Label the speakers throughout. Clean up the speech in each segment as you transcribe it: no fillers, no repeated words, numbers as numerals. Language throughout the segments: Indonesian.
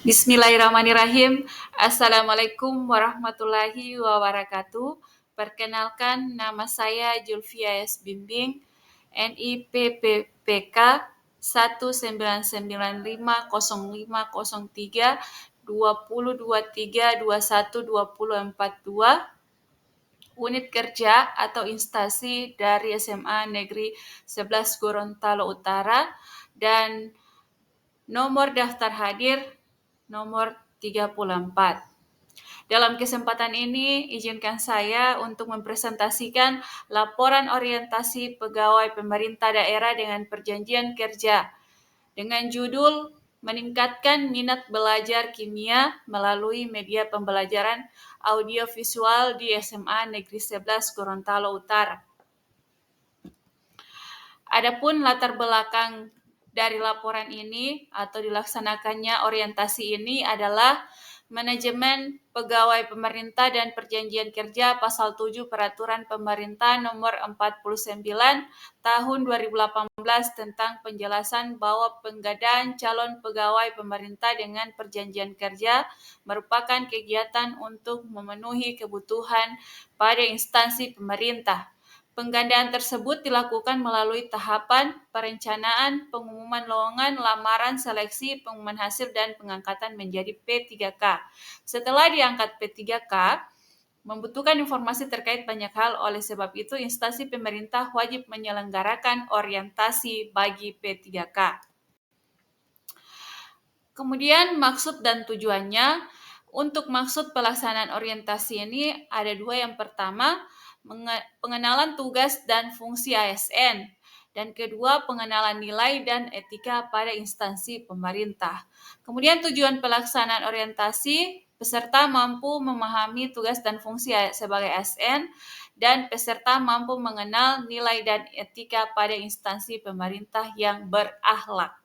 Speaker 1: Bismillahirrahmanirrahim. Assalamualaikum warahmatullahi wabarakatuh. Perkenalkan, nama saya Julfia S. Bimbing, NIPPPK 199505032 2023 unit kerja atau instansi dari SMA Negeri 11 Gorontalo Utara, dan nomor daftar hadir nomor 34. Dalam kesempatan ini, izinkan saya untuk mempresentasikan laporan orientasi pegawai pemerintah daerah dengan perjanjian kerja dengan judul Meningkatkan Minat Belajar Kimia Melalui Media Pembelajaran Audiovisual di SMA Negeri 11 Gorontalo Utara. Adapun latar belakang dari laporan ini atau dilaksanakannya orientasi ini adalah Manajemen Pegawai Pemerintah dan Perjanjian Kerja Pasal 7 Peraturan Pemerintah Nomor 49 Tahun 2018 tentang penjelasan bahwa pengadaan calon pegawai pemerintah dengan perjanjian kerja merupakan kegiatan untuk memenuhi kebutuhan pada instansi pemerintah. Penggandaan tersebut dilakukan melalui tahapan perencanaan, pengumuman lowongan, lamaran, seleksi, pengumuman hasil, dan pengangkatan menjadi P3K. Setelah diangkat P3K, membutuhkan informasi terkait banyak hal, oleh sebab itu instansi pemerintah wajib menyelenggarakan orientasi bagi P3K. Kemudian maksud dan tujuannya. Untuk maksud pelaksanaan orientasi ini ada dua. Yang pertama, pengenalan tugas dan fungsi ASN, dan kedua, pengenalan nilai dan etika pada instansi pemerintah. Kemudian tujuan pelaksanaan orientasi, peserta mampu memahami tugas dan fungsi sebagai ASN, dan peserta mampu mengenal nilai dan etika pada instansi pemerintah yang berakhlak.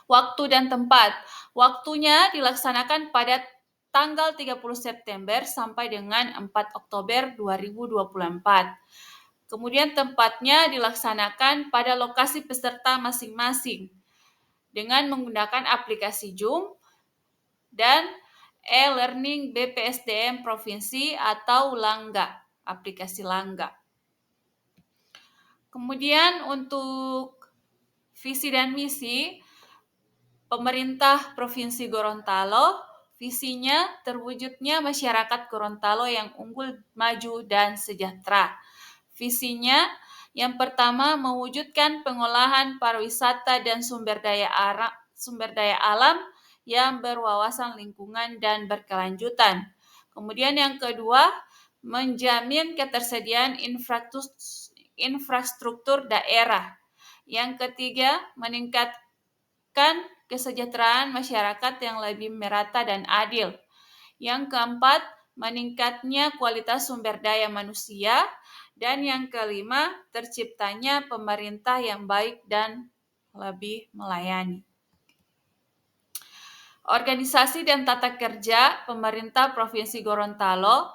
Speaker 1: Waktu dan tempat. Waktunya dilaksanakan pada tanggal 30 September sampai dengan 4 Oktober 2024. Kemudian tempatnya dilaksanakan pada lokasi peserta masing-masing dengan menggunakan aplikasi Zoom dan e-learning BPSDM Provinsi atau Langga, aplikasi Langga. Kemudian untuk visi dan misi, Pemerintah Provinsi Gorontalo, visinya terwujudnya masyarakat Gorontalo yang unggul, maju, dan sejahtera. Visinya yang pertama, mewujudkan pengolahan pariwisata dan sumber daya alam yang berwawasan lingkungan dan berkelanjutan. Kemudian yang kedua, menjamin ketersediaan infrastruktur daerah. Yang ketiga, meningkatkan kesejahteraan masyarakat yang lebih merata dan adil. Yang keempat, meningkatnya kualitas sumber daya manusia. Dan yang kelima, terciptanya pemerintah yang baik dan lebih melayani. Organisasi dan tata kerja pemerintah Provinsi Gorontalo.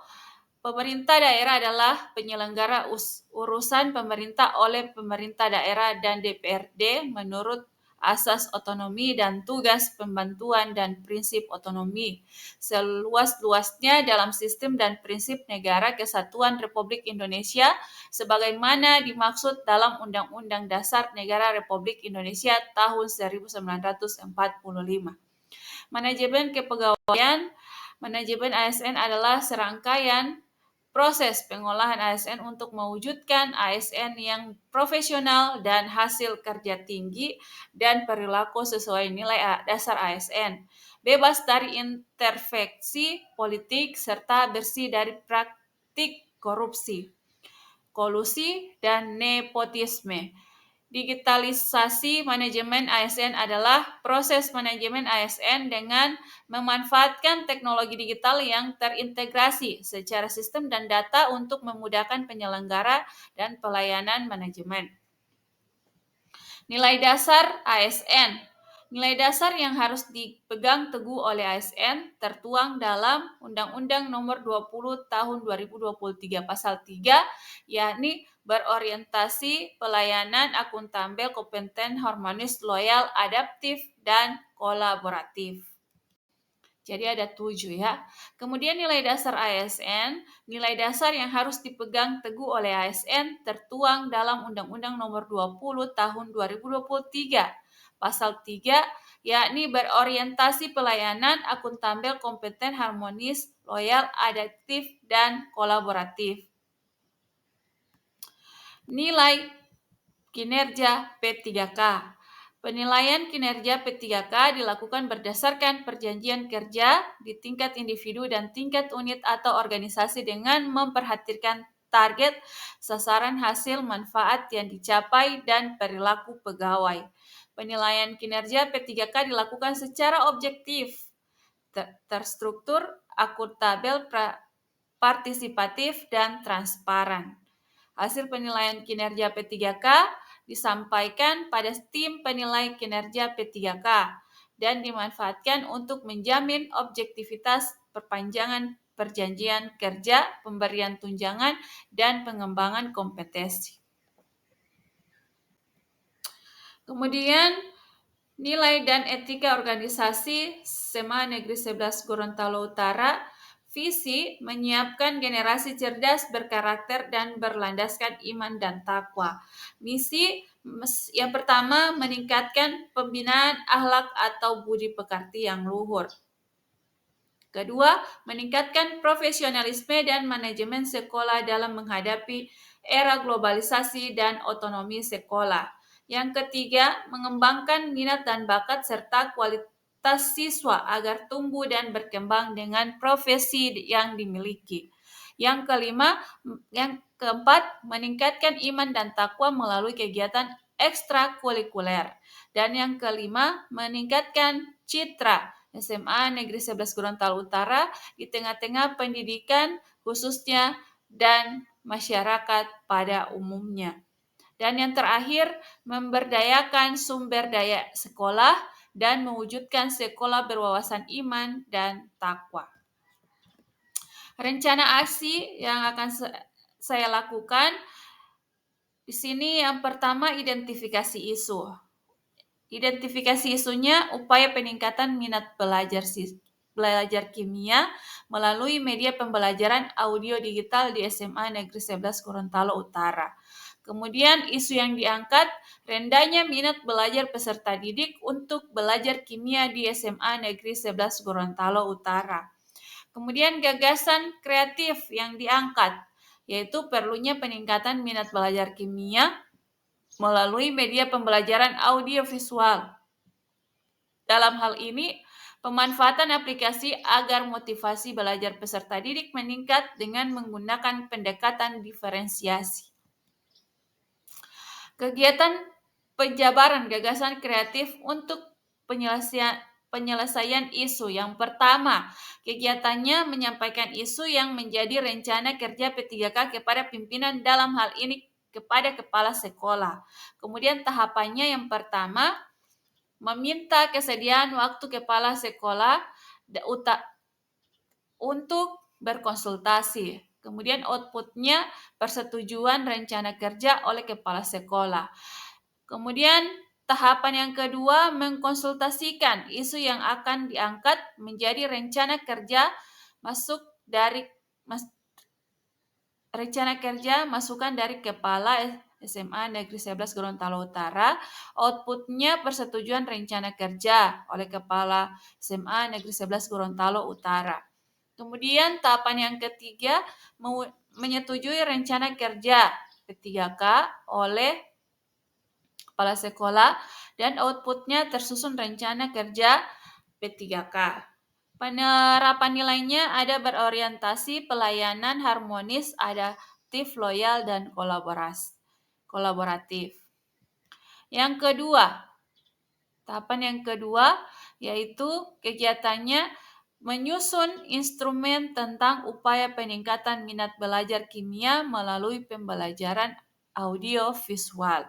Speaker 1: Pemerintah daerah adalah penyelenggara urusan pemerintah oleh pemerintah daerah dan DPRD menurut asas otonomi dan tugas pembantuan dan prinsip otonomi seluas-luasnya dalam sistem dan prinsip Negara Kesatuan Republik Indonesia sebagaimana dimaksud dalam Undang-Undang Dasar Negara Republik Indonesia tahun 1945. Manajemen kepegawaian. Manajemen ASN adalah serangkaian proses pengolahan ASN untuk mewujudkan ASN yang profesional dan hasil kerja tinggi dan perilaku sesuai nilai dasar ASN, bebas dari intervensi politik serta bersih dari praktik korupsi, kolusi, dan nepotisme. Digitalisasi manajemen ASN adalah proses manajemen ASN dengan memanfaatkan teknologi digital yang terintegrasi secara sistem dan data untuk memudahkan penyelenggara dan pelayanan manajemen. Nilai dasar ASN. Nilai dasar yang harus dipegang teguh oleh ASN tertuang dalam Undang-Undang Nomor 20 Tahun 2023 Pasal 3, yakni berorientasi, pelayanan, akuntabel, kompeten, harmonis, loyal, adaptif, dan kolaboratif. Jadi ada 7 ya. Kemudian nilai dasar ASN, nilai dasar yang harus dipegang teguh oleh ASN tertuang dalam Undang-Undang Nomor 20 Tahun 2023. Pasal 3, yakni berorientasi pelayanan, akuntabel, kompeten, harmonis, loyal, adaptif, dan kolaboratif. Nilai kinerja P3K. Penilaian kinerja P3K dilakukan berdasarkan perjanjian kerja di tingkat individu dan tingkat unit atau organisasi dengan memperhatikan target, sasaran, hasil, manfaat yang dicapai, dan perilaku pegawai. Penilaian kinerja P3K dilakukan secara objektif, terstruktur, akuntabel, partisipatif, dan transparan. Hasil penilaian kinerja P3K disampaikan pada tim penilai kinerja P3K dan dimanfaatkan untuk menjamin objektivitas perpanjangan perjanjian kerja, pemberian tunjangan, dan pengembangan kompetensi. Kemudian nilai dan etika organisasi SMA Negeri 11 Gorontalo Utara, visi menyiapkan generasi cerdas, berkarakter, dan berlandaskan iman dan takwa. Misi yang pertama, meningkatkan pembinaan akhlak atau budi pekerti yang luhur. Kedua, meningkatkan profesionalisme dan manajemen sekolah dalam menghadapi era globalisasi dan otonomi sekolah. Yang ketiga, mengembangkan minat dan bakat serta kualitas siswa agar tumbuh dan berkembang dengan profesi yang dimiliki. Yang keempat, meningkatkan iman dan takwa melalui kegiatan ekstrakurikuler. Dan yang kelima, meningkatkan citra SMA Negeri 11 Gorontalo Utara di tengah-tengah pendidikan khususnya dan masyarakat pada umumnya. Dan yang terakhir, memberdayakan sumber daya sekolah dan mewujudkan sekolah berwawasan iman dan takwa. Rencana aksi yang akan saya lakukan di sini yang pertama, identifikasi isu. Identifikasi isunya upaya peningkatan minat belajar kimia melalui media pembelajaran audio digital di SMA Negeri 11 Gorontalo Utara. Kemudian isu yang diangkat, rendahnya minat belajar peserta didik untuk belajar kimia di SMA Negeri 11 Gorontalo Utara. Kemudian gagasan kreatif yang diangkat, yaitu perlunya peningkatan minat belajar kimia melalui media pembelajaran audiovisual. Dalam hal ini, pemanfaatan aplikasi agar motivasi belajar peserta didik meningkat dengan menggunakan pendekatan diferensiasi. Kegiatan penjabaran gagasan kreatif untuk penyelesaian isu. Yang pertama, kegiatannya menyampaikan isu yang menjadi rencana kerja P3K kepada pimpinan, dalam hal ini kepada kepala sekolah. Kemudian tahapannya yang pertama, meminta kesediaan waktu kepala sekolah untuk berkonsultasi. Kemudian outputnya persetujuan rencana kerja oleh kepala sekolah. Kemudian tahapan yang kedua, mengkonsultasikan isu yang akan diangkat menjadi rencana kerja masukan dari kepala SMA Negeri 11 Gorontalo Utara. Outputnya persetujuan rencana kerja oleh kepala SMA Negeri 11 Gorontalo Utara. Kemudian tahapan yang ketiga, menyetujui rencana kerja P3K oleh kepala sekolah dan outputnya tersusun rencana kerja P3K. Penerapan nilainya ada berorientasi pelayanan, harmonis, adaptif, loyal, dan kolaboratif. Tahapan yang kedua yaitu kegiatannya menyusun instrumen tentang upaya peningkatan minat belajar kimia melalui pembelajaran audio visual.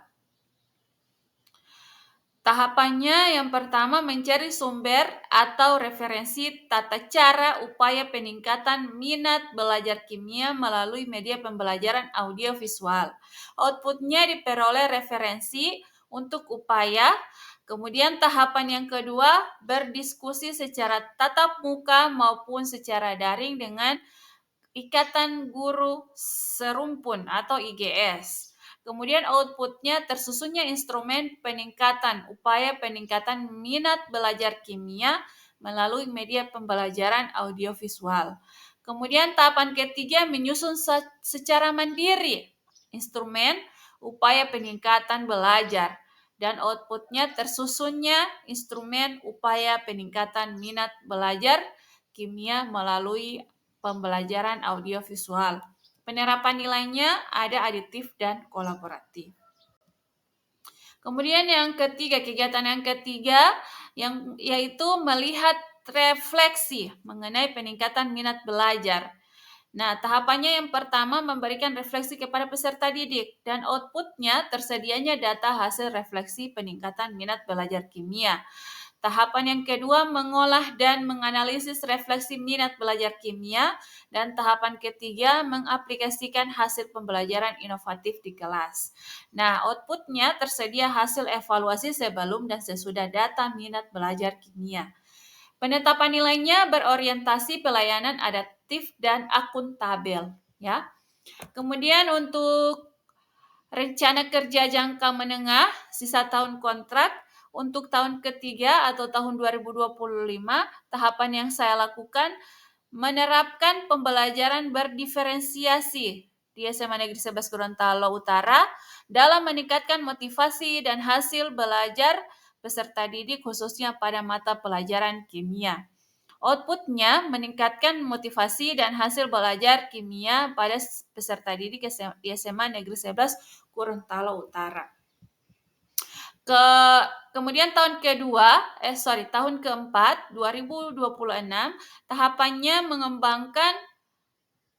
Speaker 1: Tahapannya yang pertama, mencari sumber atau referensi tata cara upaya peningkatan minat belajar kimia melalui media pembelajaran audio visual. Outputnya diperoleh referensi untuk upaya Kemudian tahapan yang kedua, berdiskusi secara tatap muka maupun secara daring dengan Ikatan Guru Serumpun atau IGS. Kemudian outputnya tersusunnya instrumen peningkatan, upaya peningkatan minat belajar kimia melalui media pembelajaran audiovisual. Kemudian tahapan ketiga menyusun secara mandiri instrumen upaya peningkatan belajar dan outputnya tersusunnya instrumen upaya peningkatan minat belajar kimia melalui pembelajaran audiovisual. Penerapan nilainya ada aditif dan kolaboratif. Kemudian yang ketiga, kegiatan yang ketiga yaitu melihat refleksi mengenai peningkatan minat belajar. Nah, tahapannya yang pertama memberikan refleksi kepada peserta didik dan outputnya tersedianya data hasil refleksi peningkatan minat belajar kimia. Tahapan yang kedua mengolah dan menganalisis refleksi minat belajar kimia dan tahapan ketiga mengaplikasikan hasil pembelajaran inovatif di kelas. Nah, outputnya tersedia hasil evaluasi sebelum dan sesudah data minat belajar kimia. Penetapan nilainya berorientasi pelayanan adaptif dan akuntabel, ya. Kemudian untuk rencana kerja jangka menengah, sisa tahun kontrak, untuk tahun ketiga atau tahun 2025, tahapan yang saya lakukan menerapkan pembelajaran berdiferensiasi di SMA Negeri 11 Gorontalo Utara dalam meningkatkan motivasi dan hasil belajar peserta didik khususnya pada mata pelajaran kimia. Outputnya meningkatkan motivasi dan hasil belajar kimia pada peserta didik di SMA Negeri 11 Gorontalo Utara. Kemudian tahun keempat 2026 tahapannya mengembangkan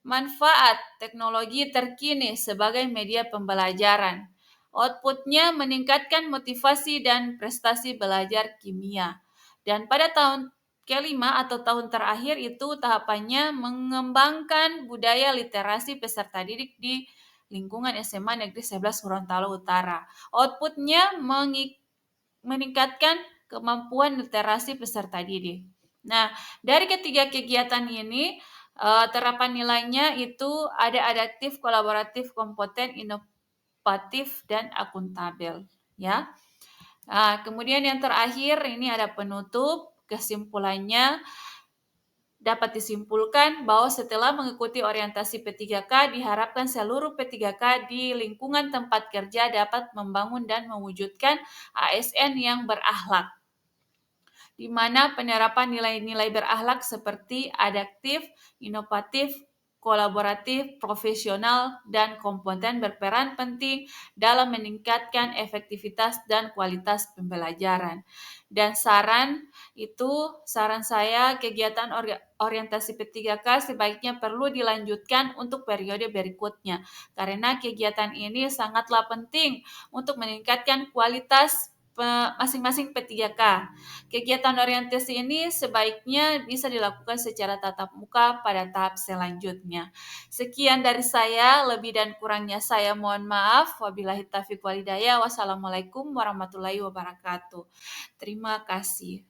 Speaker 1: manfaat teknologi terkini sebagai media pembelajaran. Outputnya meningkatkan motivasi dan prestasi belajar kimia. Dan pada tahun kelima atau tahun terakhir itu tahapannya mengembangkan budaya literasi peserta didik di lingkungan SMA Negeri 11 Gorontalo Utara. Outputnya meningkatkan kemampuan literasi peserta didik. Nah, dari ketiga kegiatan ini, terapan nilainya itu ada adaptif, kolaboratif, kompeten, inovatif, dan akuntabel. Ya. Nah, kemudian yang terakhir ini ada penutup. Kesimpulannya dapat disimpulkan bahwa setelah mengikuti orientasi P3K, diharapkan seluruh P3K di lingkungan tempat kerja dapat membangun dan mewujudkan ASN yang berakhlak, di mana penerapan nilai-nilai berakhlak seperti adaptif, inovatif, kolaboratif, profesional, dan kompeten berperan penting dalam meningkatkan efektivitas dan kualitas pembelajaran. Dan saran saya kegiatan orientasi P3K sebaiknya perlu dilanjutkan untuk periode berikutnya karena kegiatan ini sangatlah penting untuk meningkatkan kualitas masing-masing P3K. Kegiatan orientasi ini sebaiknya bisa dilakukan secara tatap muka pada tahap selanjutnya. Sekian dari saya, lebih dan kurangnya saya mohon maaf. Wabillahi taufiq walhidayah. Wassalamualaikum warahmatullahi wabarakatuh. Terima kasih.